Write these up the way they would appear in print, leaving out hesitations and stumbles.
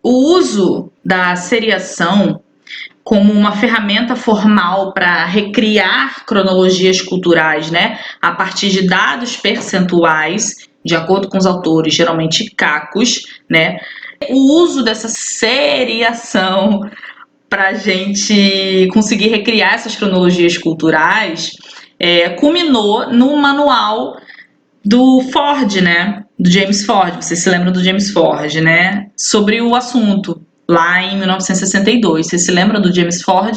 O uso da seriação como uma ferramenta formal para recriar cronologias culturais, né, a partir de dados percentuais, de acordo com os autores, geralmente cacos, né, o uso dessa seriação para a gente conseguir recriar essas cronologias culturais culminou no manual do Ford, né, do James Ford, vocês se lembram do James Ford, né, sobre o assunto, lá em 1962. Vocês se lembram do James Ford?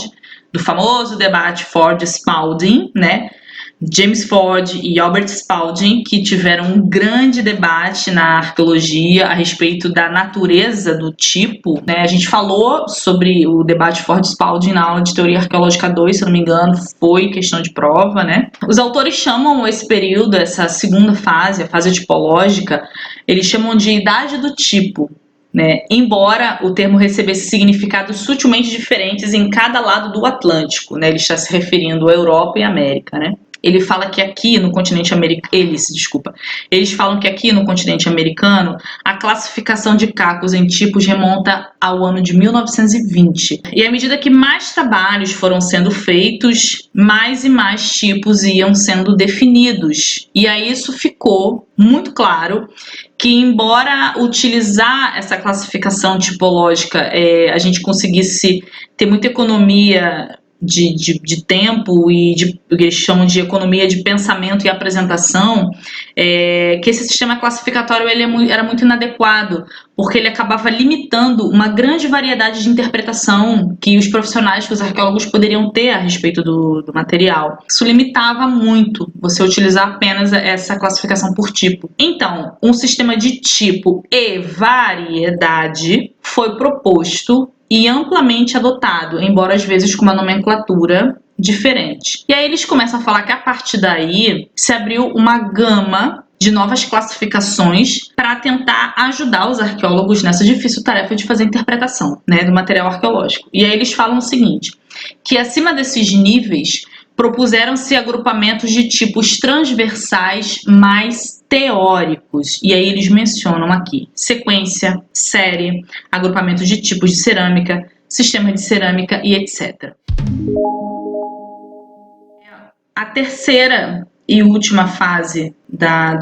Do famoso debate Ford-Spalding, né? James Ford e Albert Spalding, que tiveram um grande debate na arqueologia a respeito da natureza do tipo, né? A gente falou sobre o debate Ford-Spalding na aula de Teoria Arqueológica 2, se não me engano, foi questão de prova, né? Os autores chamam esse período, essa segunda fase, a fase tipológica, eles chamam de Idade do Tipo, né? Embora o termo recebesse significados sutilmente diferentes em cada lado do Atlântico, né? Ele está se referindo à Europa e à América, né? Ele fala que aqui no continente americano, eles falam que aqui no continente americano a classificação de cacos em tipos remonta ao ano de 1920. E à medida que mais trabalhos foram sendo feitos, mais e mais tipos iam sendo definidos. E aí isso ficou muito claro que, embora utilizar essa classificação tipológica a gente conseguisse ter muita economia de tempo e o que eles chamam de economia de pensamento e apresentação, que esse sistema classificatório ele era muito inadequado, porque ele acabava limitando uma grande variedade de interpretação que os profissionais, que os arqueólogos poderiam ter a respeito do material. Isso limitava muito você utilizar apenas essa classificação por tipo. Então, um sistema de tipo e variedade foi proposto e amplamente adotado, embora às vezes com uma nomenclatura diferente. E aí eles começam a falar que a partir daí se abriu uma gama de novas classificações para tentar ajudar os arqueólogos nessa difícil tarefa de fazer interpretação, né, do material arqueológico. E aí eles falam o seguinte, que acima desses níveis propuseram-se agrupamentos de tipos transversais mais teóricos. E aí eles mencionam aqui sequência, série, agrupamentos de tipos de cerâmica, sistema de cerâmica e etc. A terceira e última fase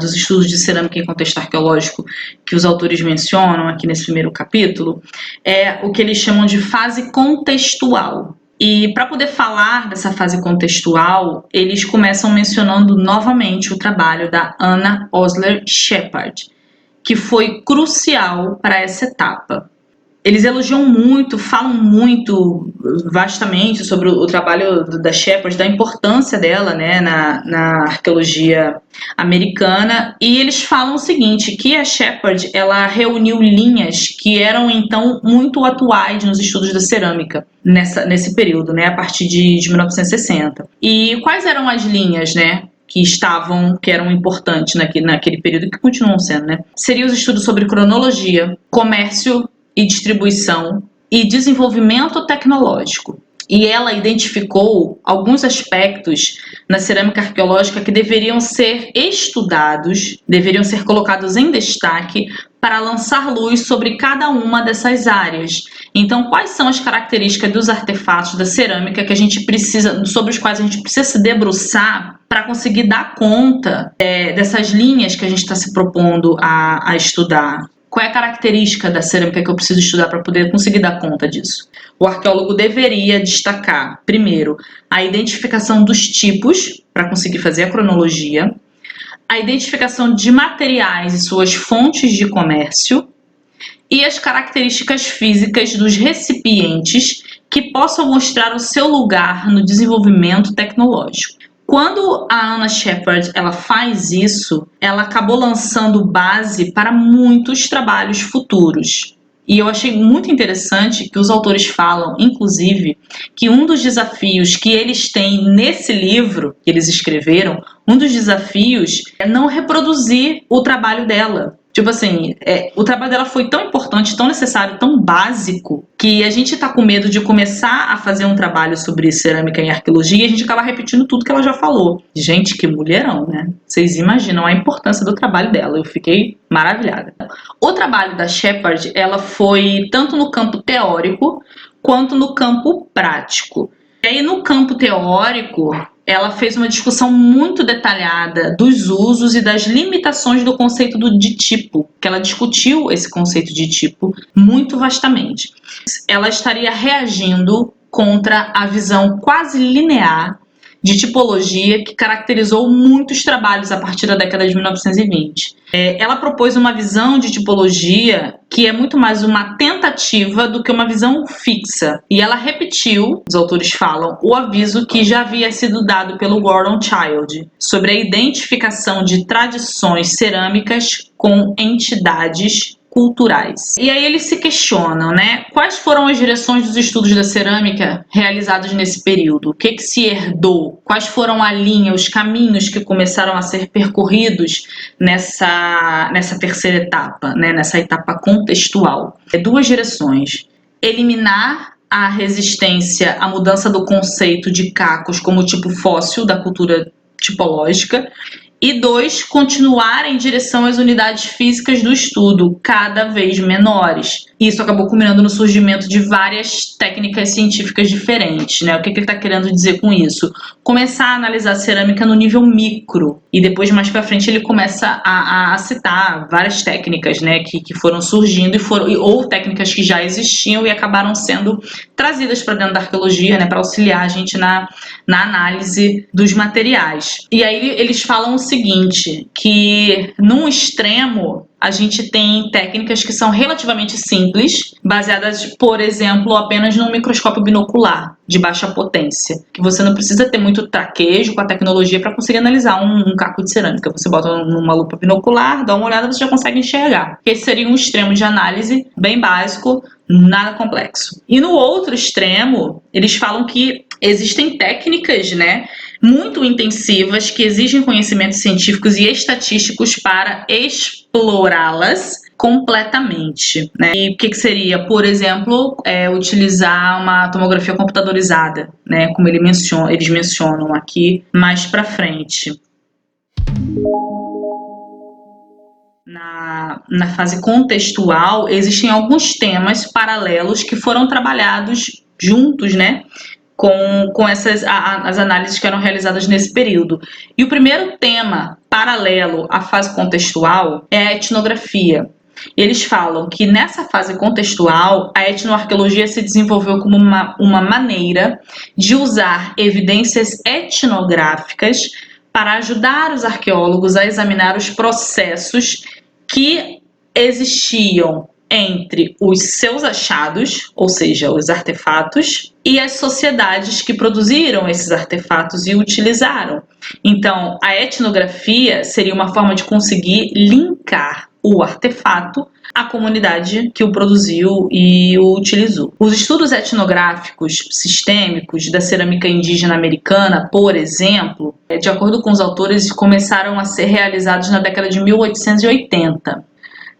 dos estudos de cerâmica em contexto arqueológico que os autores mencionam aqui nesse primeiro capítulo é o que eles chamam de fase contextual. E para poder falar dessa fase contextual, eles começam mencionando novamente o trabalho da Anna Osler Shepard, que foi crucial para essa etapa. Eles elogiam muito, falam muito vastamente sobre o trabalho da Shepard, da importância dela, né, na arqueologia americana, e eles falam o seguinte, que a Shepard ela reuniu linhas que eram então muito atuais nos estudos da cerâmica nesse período, né, a partir de 1960. E quais eram as linhas, né, que eram importantes naquele período e que continuam sendo, né? Seriam os estudos sobre cronologia, comércio e distribuição e desenvolvimento tecnológico. E ela identificou alguns aspectos na cerâmica arqueológica que deveriam ser estudados, deveriam ser colocados em destaque para lançar luz sobre cada uma dessas áreas. Então, quais são as características dos artefatos da cerâmica que a gente precisa, sobre os quais a gente precisa se debruçar para conseguir dar conta dessas linhas que a gente está se propondo a estudar? Qual é a característica da cerâmica que eu preciso estudar para poder conseguir dar conta disso? O arqueólogo deveria destacar, primeiro, a identificação dos tipos, para conseguir fazer a cronologia, a identificação de materiais e suas fontes de comércio, e as características físicas dos recipientes que possam mostrar o seu lugar no desenvolvimento tecnológico. Quando a Anna Shepard ela faz isso, ela acabou lançando base para muitos trabalhos futuros. E eu achei muito interessante que os autores falam, inclusive, que um dos desafios que eles têm nesse livro que eles escreveram, um dos desafios é não reproduzir o trabalho dela. Tipo assim, o trabalho dela foi tão importante, tão necessário, tão básico, que a gente tá com medo de começar a fazer um trabalho sobre cerâmica em arqueologia e a gente acaba repetindo tudo que ela já falou. Gente, que mulherão, né? Vocês imaginam a importância do trabalho dela. Eu fiquei maravilhada. O trabalho da Shepard, ela foi tanto no campo teórico quanto no campo prático. E aí, no campo teórico, ela fez uma discussão muito detalhada dos usos e das limitações do conceito de tipo, que ela discutiu esse conceito de tipo muito vastamente. Ela estaria reagindo contra a visão quase linear de tipologia que caracterizou muitos trabalhos a partir da década de 1920. Ela propôs uma visão de tipologia que é muito mais uma tentativa do que uma visão fixa. E ela repetiu, os autores falam, o aviso que já havia sido dado pelo Gordon Childe sobre a identificação de tradições cerâmicas com entidades culturais. E aí eles se questionam, né? Quais foram as direções dos estudos da cerâmica realizados nesse período? O que se herdou? Quais foram a linha, os caminhos que começaram a ser percorridos nessa terceira etapa, né? Nessa etapa contextual? Duas direções. Eliminar a resistência à mudança do conceito de cacos como tipo fóssil da cultura tipológica. E 2, continuar em direção às unidades físicas do estudo, cada vez menores. Isso acabou culminando no surgimento de várias técnicas científicas diferentes, né? O que ele está querendo dizer com isso? Começar a analisar a cerâmica no nível micro, e depois, mais para frente, ele começa a citar várias técnicas, né, que foram surgindo, ou técnicas que já existiam e acabaram sendo trazidas para dentro da arqueologia, né, para auxiliar a gente na análise dos materiais. E aí eles falam o seguinte, que num extremo a gente tem técnicas que são relativamente simples, baseadas, por exemplo, apenas num microscópio binocular de baixa potência, que você não precisa ter muito traquejo com a tecnologia para conseguir analisar um caco de cerâmica. Você bota numa lupa binocular, dá uma olhada, você já consegue enxergar. Esse seria um extremo de análise bem básico, nada complexo. E no outro extremo, eles falam que existem técnicas, né, muito intensivas que exigem conhecimentos científicos e estatísticos para explorá-las completamente, né? E o que seria, por exemplo, utilizar uma tomografia computadorizada, né? Como eles mencionam aqui mais para frente. Na fase contextual, existem alguns temas paralelos que foram trabalhados juntos, né? Com as análises que eram realizadas nesse período. E o primeiro tema paralelo à fase contextual é a etnografia. Eles falam que nessa fase contextual, a etnoarqueologia se desenvolveu como uma maneira de usar evidências etnográficas para ajudar os arqueólogos a examinar os processos que existiam entre os seus achados, ou seja, os artefatos, e as sociedades que produziram esses artefatos e utilizaram. Então, a etnografia seria uma forma de conseguir linkar o artefato à comunidade que o produziu e o utilizou. Os estudos etnográficos sistêmicos da cerâmica indígena americana, por exemplo, de acordo com os autores, começaram a ser realizados na década de 1880.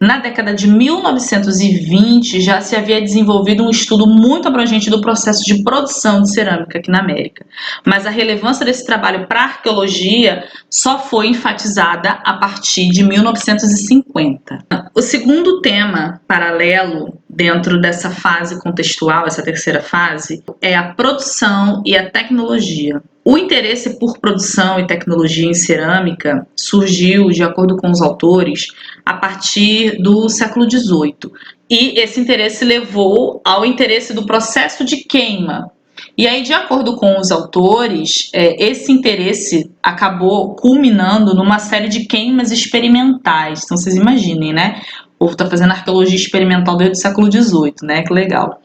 Na década de 1920 já se havia desenvolvido um estudo muito abrangente do processo de produção de cerâmica aqui na América, mas a relevância desse trabalho para a arqueologia só foi enfatizada a partir de 1950. O segundo tema paralelo dentro dessa fase contextual, essa terceira fase, é a produção e a tecnologia. O interesse por produção e tecnologia em cerâmica surgiu, de acordo com os autores, a partir do século XVIII. E esse interesse levou ao interesse do processo de queima. E aí, de acordo com os autores, esse interesse acabou culminando numa série de queimas experimentais. Então, vocês imaginem, né? O povo está fazendo arqueologia experimental desde o século XVIII, né? Que legal.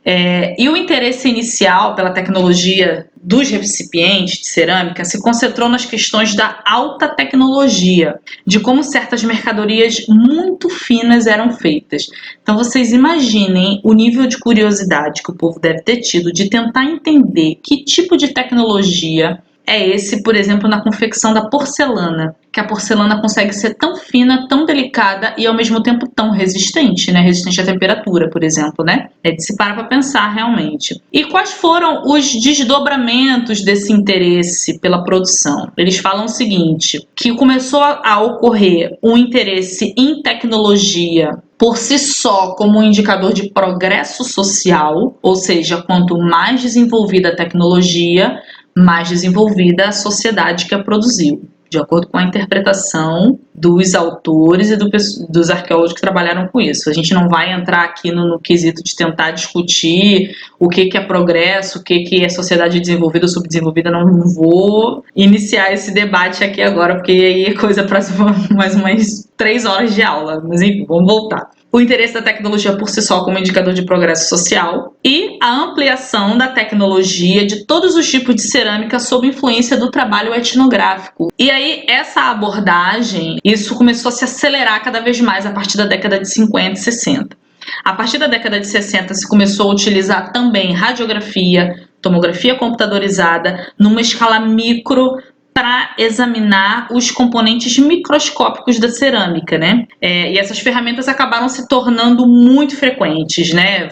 E o interesse inicial pela tecnologia dos recipientes de cerâmica se concentrou nas questões da alta tecnologia, de como certas mercadorias muito finas eram feitas. Então vocês imaginem o nível de curiosidade que o povo deve ter tido de tentar entender que tipo de tecnologia é esse, por exemplo, na confecção da porcelana, que a porcelana consegue ser tão fina, tão delicada e ao mesmo tempo tão resistente, né? Resistente à temperatura, por exemplo, né? É de se parar para pensar realmente. E quais foram os desdobramentos desse interesse pela produção? Eles falam o seguinte, que começou a ocorrer um interesse em tecnologia por si só como um indicador de progresso social, ou seja, quanto mais desenvolvida a tecnologia, mais desenvolvida a sociedade que a produziu, de acordo com a interpretação dos autores e dos arqueólogos que trabalharam com isso. A gente não vai entrar aqui no quesito de tentar discutir o que é progresso, o que é sociedade desenvolvida ou subdesenvolvida, não vou iniciar esse debate aqui agora, porque aí é coisa para mais umas 3 horas de aula, mas enfim, vamos voltar. O interesse da tecnologia por si só como indicador de progresso social e a ampliação da tecnologia de todos os tipos de cerâmica sob influência do trabalho etnográfico. E aí, essa abordagem, isso começou a se acelerar cada vez mais a partir da década de 50 e 60. A partir da década de 60 se começou a utilizar também radiografia, tomografia computadorizada, numa escala micro, para examinar os componentes microscópicos da cerâmica, né? E essas ferramentas acabaram se tornando muito frequentes, né?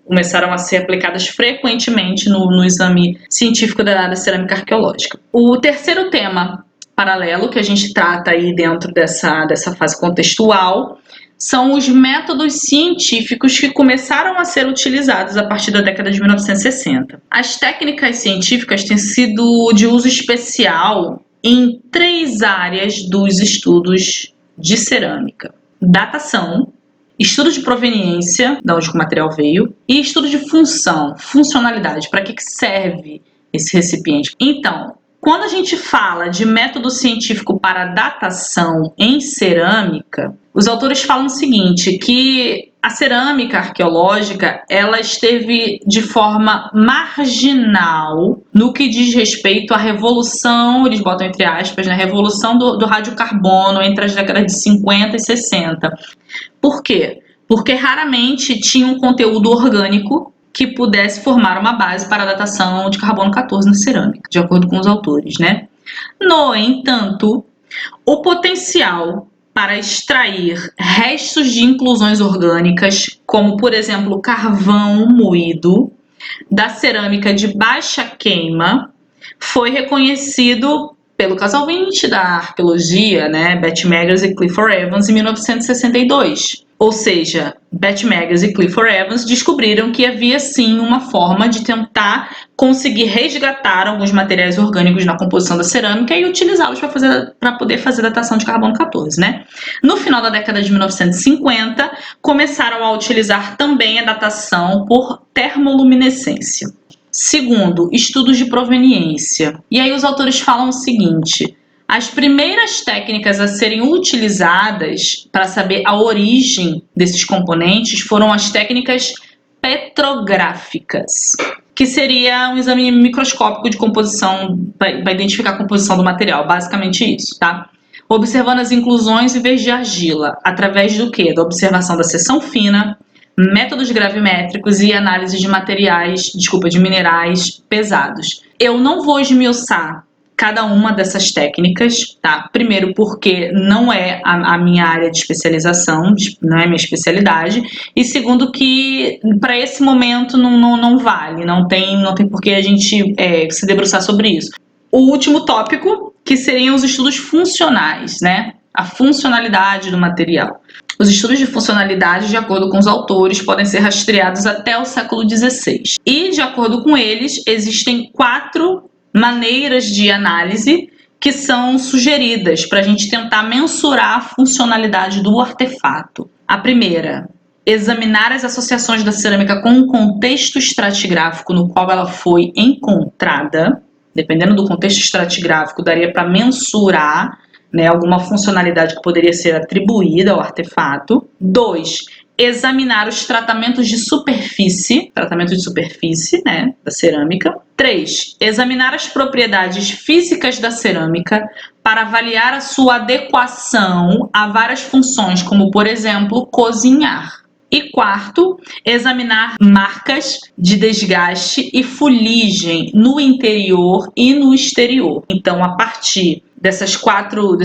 Começaram a ser aplicadas frequentemente no exame científico da cerâmica arqueológica. O terceiro tema paralelo que a gente trata aí dentro dessa fase contextual são os métodos científicos que começaram a ser utilizados a partir da década de 1960. As técnicas científicas têm sido de uso especial em 3 áreas dos estudos de cerâmica: datação, estudo de proveniência, de onde o material veio, e estudo de funcionalidade, para que serve esse recipiente. Então, quando a gente fala de método científico para datação em cerâmica, os autores falam o seguinte, que a cerâmica arqueológica ela esteve de forma marginal no que diz respeito à revolução, eles botam entre aspas, né, revolução do radiocarbono entre as décadas de 50 e 60. Por quê? Porque raramente tinha um conteúdo orgânico que pudesse formar uma base para a datação de carbono 14 na cerâmica, de acordo com os autores, né? No entanto, o potencial para extrair restos de inclusões orgânicas, como por exemplo carvão moído, da cerâmica de baixa queima, foi reconhecido pelo casal 20 da arqueologia, né, Beth Meggers e Clifford Evans, em 1962. Ou seja, Beth Meggers e Clifford Evans descobriram que havia sim uma forma de tentar conseguir resgatar alguns materiais orgânicos na composição da cerâmica e utilizá-los para poder fazer datação de carbono 14, né? No final da década de 1950, começaram a utilizar também a datação por termoluminescência. Segundo, estudos de proveniência. E aí os autores falam o seguinte: as primeiras técnicas a serem utilizadas para saber a origem desses componentes foram as técnicas petrográficas, que seria um exame microscópico de composição, para identificar a composição do material, basicamente isso, tá? Observando as inclusões em vez de argila, através do quê? Da observação da seção fina, métodos gravimétricos e análise de de minerais pesados. Eu não vou esmiuçar cada uma dessas técnicas, tá? Primeiro porque não é a minha área de especialização, não é minha especialidade, e segundo que para esse momento não vale, não tem por que a gente se debruçar sobre isso. O último tópico, que seriam os estudos funcionais, né? A funcionalidade do material. Os estudos de funcionalidade, de acordo com os autores, podem ser rastreados até o século XVI. E, de acordo com eles, existem 4 maneiras de análise que são sugeridas para a gente tentar mensurar a funcionalidade do artefato. A primeira, examinar as associações da cerâmica com o contexto estratigráfico no qual ela foi encontrada. Dependendo do contexto estratigráfico, daria para mensurar, né, alguma funcionalidade que poderia ser atribuída ao artefato. 2, examinar os tratamentos de superfície, né, da cerâmica. 3, examinar as propriedades físicas da cerâmica para avaliar a sua adequação a várias funções, como, por exemplo, cozinhar. E quarto, examinar marcas de desgaste e fuligem no interior e no exterior. Então, a partir dessas quatro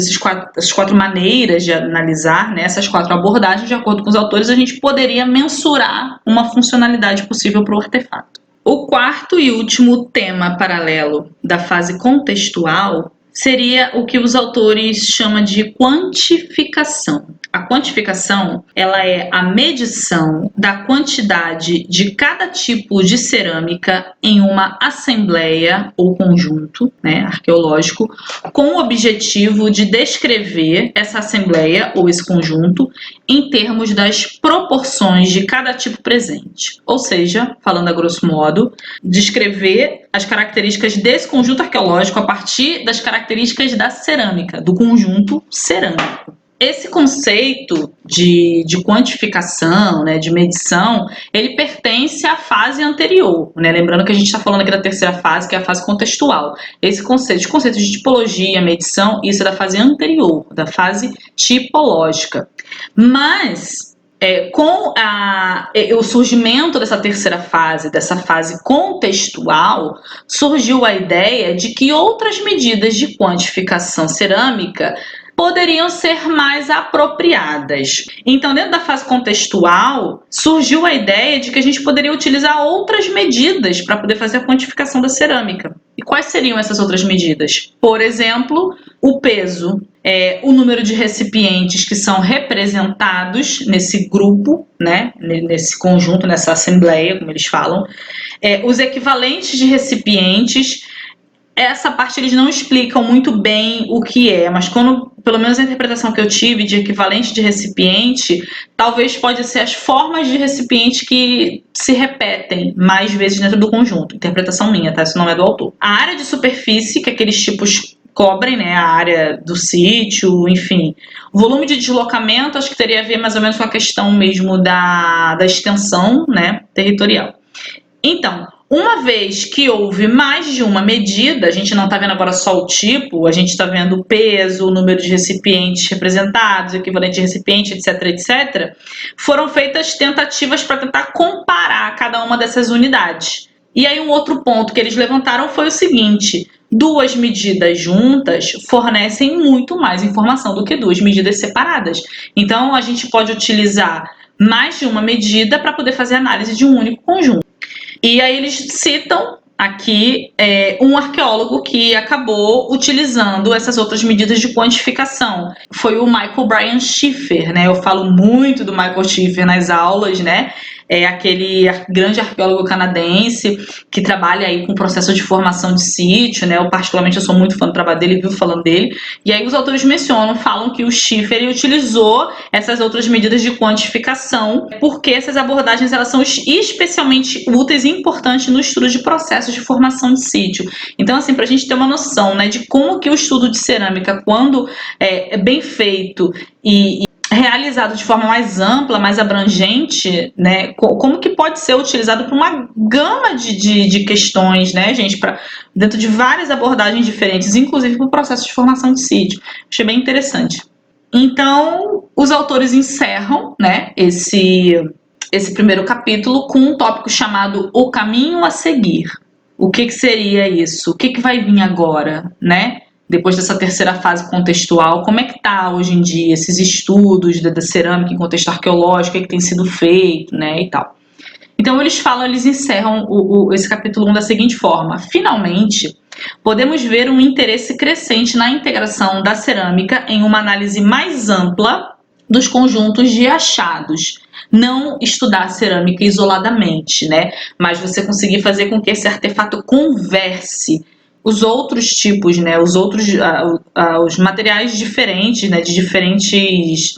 maneiras de analisar, né, essas 4 abordagens, de acordo com os autores, a gente poderia mensurar uma funcionalidade possível para o artefato. O quarto e último tema paralelo da fase contextual seria o que os autores chamam de quantificação. A quantificação, ela é a medição da quantidade de cada tipo de cerâmica em uma assembleia ou conjunto, né, arqueológico, com o objetivo de descrever essa assembleia ou esse conjunto em termos das proporções de cada tipo presente. Ou seja, falando a grosso modo, descrever as características desse conjunto arqueológico a partir das características da cerâmica, do conjunto cerâmico. Esse conceito de quantificação, né, de medição, ele pertence à fase anterior, né? Lembrando que a gente está falando aqui da terceira fase, que é a fase contextual. Esse conceito, os conceitos de tipologia, medição, isso é da fase anterior, da fase tipológica. Mas com o surgimento dessa terceira fase, dessa fase contextual, surgiu a ideia de que outras medidas de quantificação cerâmica poderiam ser mais apropriadas. Então, dentro da fase contextual, surgiu a ideia de que a gente poderia utilizar outras medidas para poder fazer a quantificação da cerâmica. E quais seriam essas outras medidas? Por exemplo, o peso, o número de recipientes que são representados nesse grupo, né, nesse conjunto, nessa assembleia, como eles falam, os equivalentes de recipientes. Essa parte eles não explicam muito bem o que é, mas quando, pelo menos a interpretação que eu tive de equivalente de recipiente, talvez pode ser as formas de recipiente que se repetem mais vezes dentro do conjunto. Interpretação minha, tá? Isso não é do autor. A área de superfície que aqueles tipos cobrem, né, a área do sítio, enfim. O volume de deslocamento, acho que teria a ver mais ou menos com a questão mesmo da extensão, né, territorial. Então, uma vez que houve mais de uma medida, a gente não está vendo agora só o tipo, a gente está vendo o peso, o número de recipientes representados, o equivalente de recipiente, etc, etc, foram feitas tentativas para tentar comparar cada uma dessas unidades. E aí um outro ponto que eles levantaram foi o seguinte: 2 medidas juntas fornecem muito mais informação do que 2 medidas separadas. Então, a gente pode utilizar mais de uma medida para poder fazer análise de um único conjunto. E aí eles citam aqui um arqueólogo que acabou utilizando essas outras medidas de quantificação. Foi o Michael Brian Schiffer, né? Eu falo muito do Michael Schiffer nas aulas, né? É aquele grande arqueólogo canadense que trabalha aí com o processo de formação de sítio, né? Eu sou muito fã do trabalho dele, vivo falando dele. E aí os autores falam que o Schiffer utilizou essas outras medidas de quantificação porque essas abordagens elas são especialmente úteis e importantes no estudo de processos de formação de sítio. Então, assim, para a gente ter uma noção, né, de como que o estudo de cerâmica, quando é bem feito e realizado de forma mais ampla, mais abrangente, né? Como que pode ser utilizado para uma gama de questões, né, gente? Dentro de várias abordagens diferentes, inclusive para o processo de formação de sítio. Achei bem interessante. Então, os autores encerram, né, esse primeiro capítulo com um tópico chamado O Caminho a Seguir. O que seria isso? O que vai vir agora, né? Depois dessa terceira fase contextual, como é que está hoje em dia esses estudos da cerâmica em contexto arqueológico, o que tem sido feito, né, e tal. Então eles encerram esse capítulo 1 da seguinte forma: finalmente, podemos ver um interesse crescente na integração da cerâmica em uma análise mais ampla dos conjuntos de achados. Não estudar a cerâmica isoladamente, né, mas você conseguir fazer com que esse artefato converse os outros tipos, né, os materiais diferentes, né, de diferentes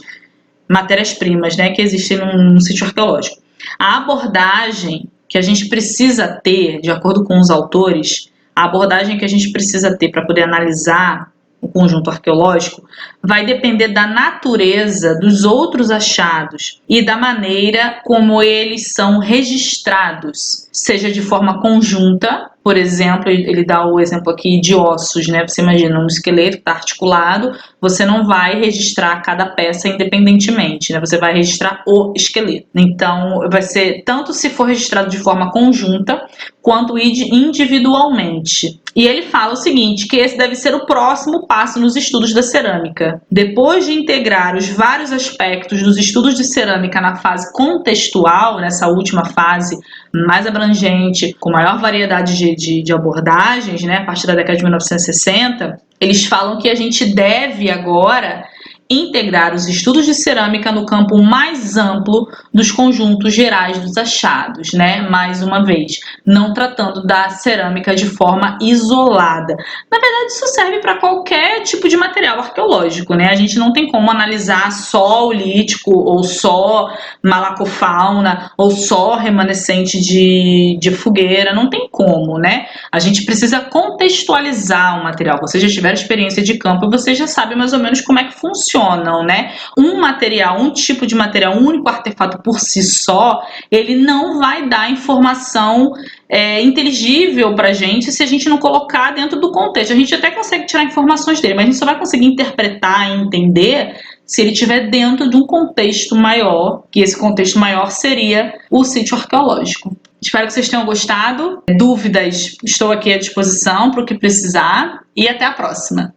matérias-primas, né, que existem num sítio arqueológico. A abordagem que a gente precisa ter, de acordo com os autores, a abordagem que a gente precisa ter para poder analisar o conjunto arqueológico vai depender da natureza dos outros achados e da maneira como eles são registrados, seja de forma conjunta, Por exemplo, ele dá o exemplo aqui de ossos, né? Você imagina um esqueleto que está articulado, você não vai registrar cada peça independentemente, né? Você vai registrar o esqueleto. Então, vai ser tanto se for registrado de forma conjunta, quanto individualmente. E ele fala o seguinte, que esse deve ser o próximo passo nos estudos da cerâmica. Depois de integrar os vários aspectos dos estudos de cerâmica na fase contextual, nessa última fase mais abrangente, com maior variedade de abordagens, né, a partir da década de 1960, eles falam que a gente deve agora integrar os estudos de cerâmica no campo mais amplo dos conjuntos gerais dos achados, né? Mais uma vez, não tratando da cerâmica de forma isolada. Na verdade, isso serve para qualquer tipo de material arqueológico, né? A gente não tem como analisar só o lítico, ou só malacofauna, ou só remanescente de fogueira, não tem como, né? A gente precisa contextualizar o material. Vocês já tiveram experiência de campo e vocês já sabem mais ou menos como é que funcionam, né? Um material, um tipo de material, um único artefato por si só, ele não vai dar informação inteligível pra gente se a gente não colocar dentro do contexto. A gente até consegue tirar informações dele, mas a gente só vai conseguir interpretar e entender se ele estiver dentro de um contexto maior, que esse contexto maior seria o sítio arqueológico. Espero que vocês tenham gostado. Dúvidas, estou aqui à disposição para o que precisar e até a próxima.